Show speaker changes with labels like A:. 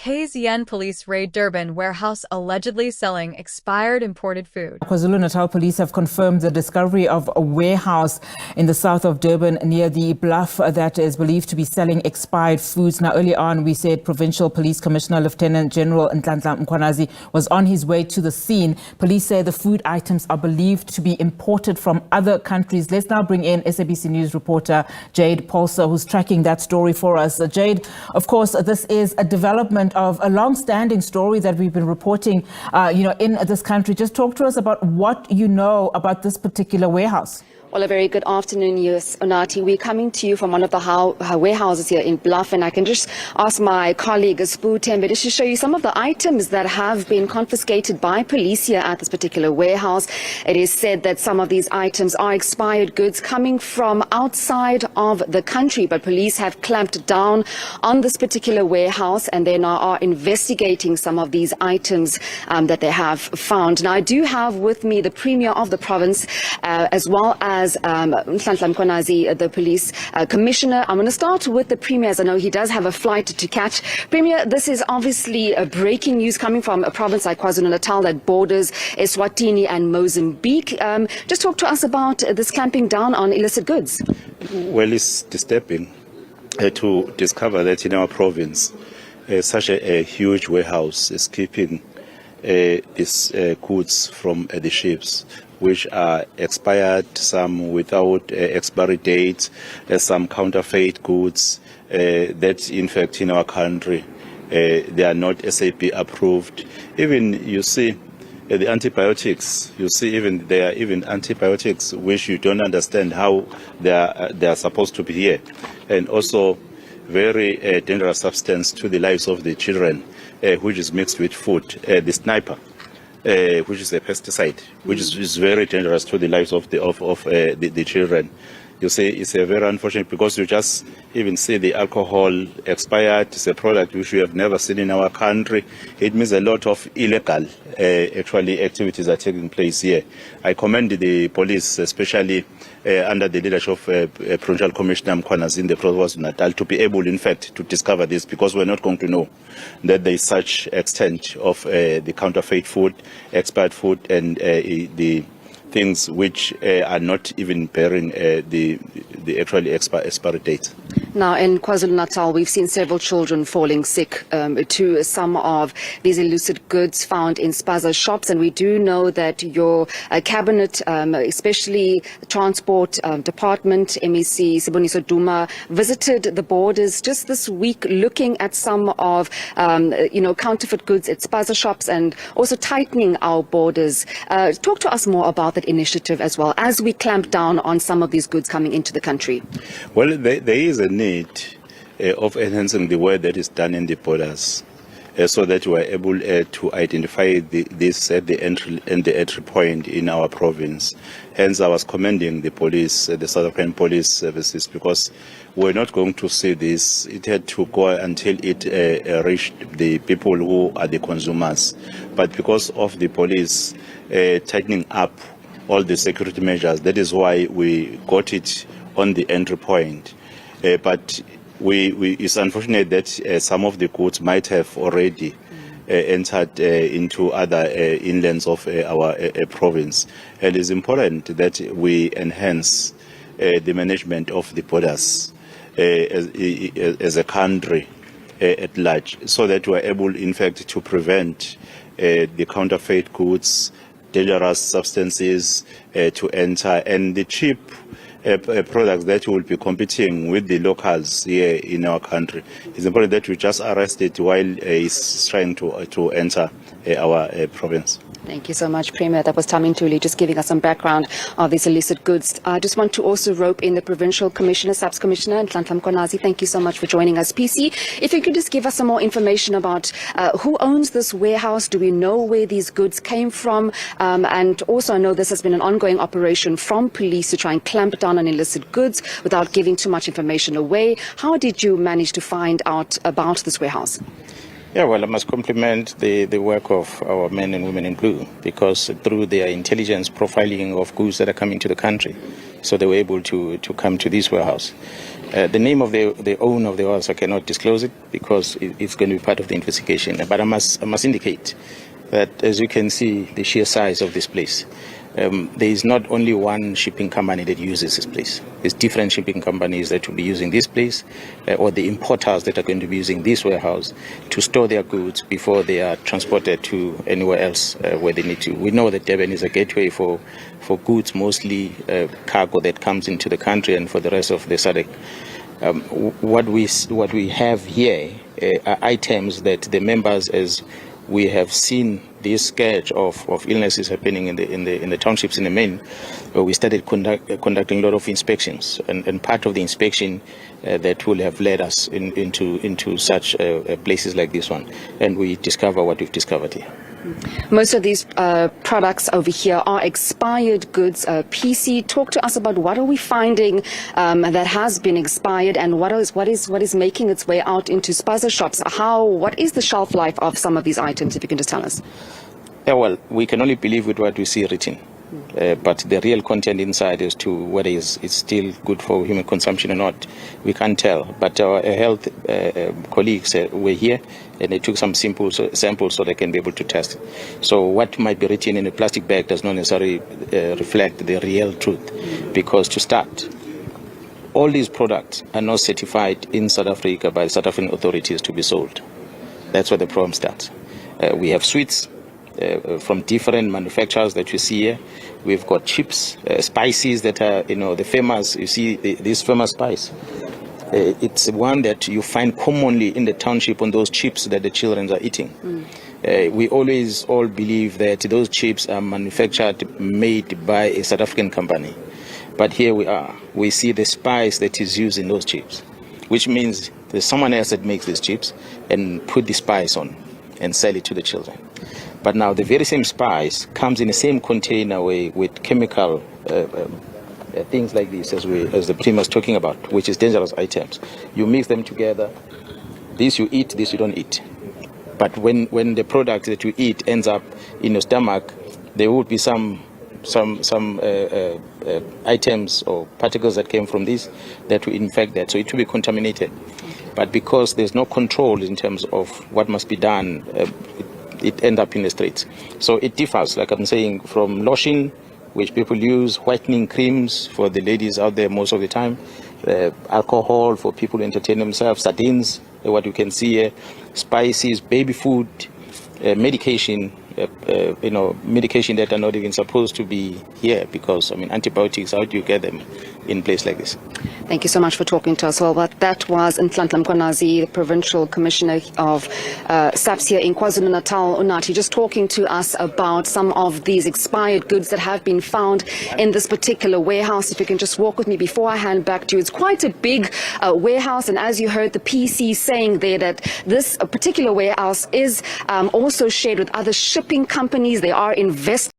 A: KZN police raid Durban warehouse allegedly selling expired imported food.
B: KwaZulu-Natal police have confirmed the discovery of a warehouse in the south of Durban near the Bluff that is believed to be selling expired foods. Now, earlier on, we said Provincial Police Commissioner Lieutenant General Nhlanhla Mkhwanazi was on his way to the scene. Police say the food items are believed to be imported from other countries. Let's now bring in SABC News reporter Jade Polser, who's tracking that story for us. Jade, of course, this is a development of a long-standing story that we've been reporting, in this country. Just talk to us about what you know about this particular warehouse.
C: Well, a very good afternoon, yes, Onati. We're coming to you from one of the warehouses here in Bluff, and I can just ask my colleague, Spoo Tembe, just to show you some of the items that have been confiscated by police here at this particular warehouse. It is said that some of these items are expired goods coming from outside of the country, but police have clamped down on this particular warehouse, and they now are investigating some of these items that they have found. Now, I do have with me the Premier of the province, as well as Nhlanhla Mkhwanazi, the police commissioner. I'm going to start with the Premier, as I know he does have a flight to catch. Premier, this is obviously a breaking news coming from a province like KwaZulu-Natal that borders Eswatini and Mozambique. Just talk to us about this clamping down on illicit goods.
D: Well, it's disturbing to discover that in our province, such a huge warehouse is keeping these goods from the ships, which are expired, some without expiry dates, some counterfeit goods that in fact in our country they are not SAP approved. Even you see the antibiotics, there are even antibiotics which you don't understand how they are supposed to be here, and also very dangerous substance to the lives of the children, which is mixed with food, the sniper. Which is a pesticide, which is very dangerous to the lives of the children. You see, it's a very unfortunate, because you just even see the alcohol expired. It's a product which we have never seen in our country. It means a lot of illegal actually activities are taking place here. I commend the police, especially under the leadership of Provincial Commissioner Mkhwanazi in the province of Natal, to be able, in fact, to discover this, because we're not going to know that there is such extent of the counterfeit food, expired food, and the things which are not even bearing the actually expiry date.
C: Now, in KwaZulu-Natal, we've seen several children falling sick to some of these illicit goods found in spaza shops, and we do know that your cabinet, especially the Transport Department, MEC Siboniso Duma, visited the borders just this week, looking at some of counterfeit goods at spaza shops and also tightening our borders. Talk to us more about that initiative, as well as we clamp down on some of these goods coming into the country.
D: Well, there is a need of enhancing the work that is done in the borders, so that we are able to identify this at the entry point in our province. Hence, I was commending the police, the South African Police Services, because we're not going to see this. It had to go until it reached the people who are the consumers. But because of the police tightening up all the security measures, that is why we got it on the entry point. But it's unfortunate that some of the goods might have already entered into other inlands of our province. And it's important that we enhance the management of the borders as a country at large, so that we're able, in fact, to prevent the counterfeit goods, dangerous substances to enter, and the cheap products that will be competing with the locals here in our country. It's important that we just arrest it while he's trying to enter our province.
C: Thank you so much, Premier. That was Tamin Tuli, just giving us some background of these illicit goods. I just want to also rope in the Provincial Commissioner, SAPS Commissioner, Nhlanhla Mkhwanazi. Thank you so much for joining us. PC, if you could just give us some more information about who owns this warehouse. Do we know where these goods came from? And also, I know this has been an ongoing operation from police to try and clamp down on illicit goods without giving too much information away. How did you manage to find out about this warehouse?
E: Yeah, well, I must compliment the work of our men and women in blue, because through their intelligence profiling of goods that are coming to the country, so they were able to come to this warehouse. The name of the owner of the warehouse, I cannot disclose it because it's going to be part of the investigation. But I must indicate that, as you can see, the sheer size of this place. There is not only one shipping company that uses this place. There's different shipping companies that will be using this place, or the importers that are going to be using this warehouse to store their goods before they are transported to anywhere else where they need to. We know that Durban is a gateway for goods, mostly cargo that comes into the country and for the rest of the SADC. What we have here are items that the members, as we have seen this scourge of illnesses happening in the townships in the main, we started conducting a lot of inspections, and part of the inspection that will have led us into such places like this one, and we discover what we've discovered here.
C: Most of these products over here are expired goods. PC, talk to us about what are we finding that has been expired, and what is making its way out into spaza shops. What is the shelf life of some of these items, if you can just tell us?
E: Yeah, well, we can only believe with what we see written. But the real content inside as to whether it's still good for human consumption or not, we can't tell. But our health colleagues were here, and they took some samples so they can be able to test it. So what might be written in a plastic bag does not necessarily reflect the real truth. Because to start, all these products are not certified in South Africa by South African authorities to be sold. That's where the problem starts. We have sweets from different manufacturers that you see here. We've got chips, spices that are, the famous, you see this famous spice. It's one that you find commonly in the township on those chips that the children are eating. We always all believe that those chips are manufactured, made by a South African company. But here we are. We see the spice that is used in those chips, which means there's someone else that makes these chips and put the spice on and sell it to the children. But now the very same spice comes in the same container with chemical things like this, as the team was talking about, which is dangerous items. You mix them together. This you eat, this you don't eat. But when the product that you eat ends up in your stomach, there would be some items or particles that came from this that will infect that. So it will be contaminated. But because there's no control in terms of what must be done, it ends up in the streets. So it differs, like I'm saying, from lotion, which people use, whitening creams for the ladies out there most of the time, alcohol for people to entertain themselves, sardines, what you can see here, spices, baby food, medication, medication that are not even supposed to be here, because, antibiotics, how do you get them in place like this?
C: Thank you so much for talking to us. Well, that was Nhlanhla Mkhwanazi, the Provincial Commissioner of SAPS here in KwaZulu-Natal, Unathi, just talking to us about some of these expired goods that have been found in this particular warehouse. If you can just walk with me before I hand back to you. It's quite a big warehouse, and as you heard the PC saying there, that this particular warehouse is also shared with other shipping companies. They are investing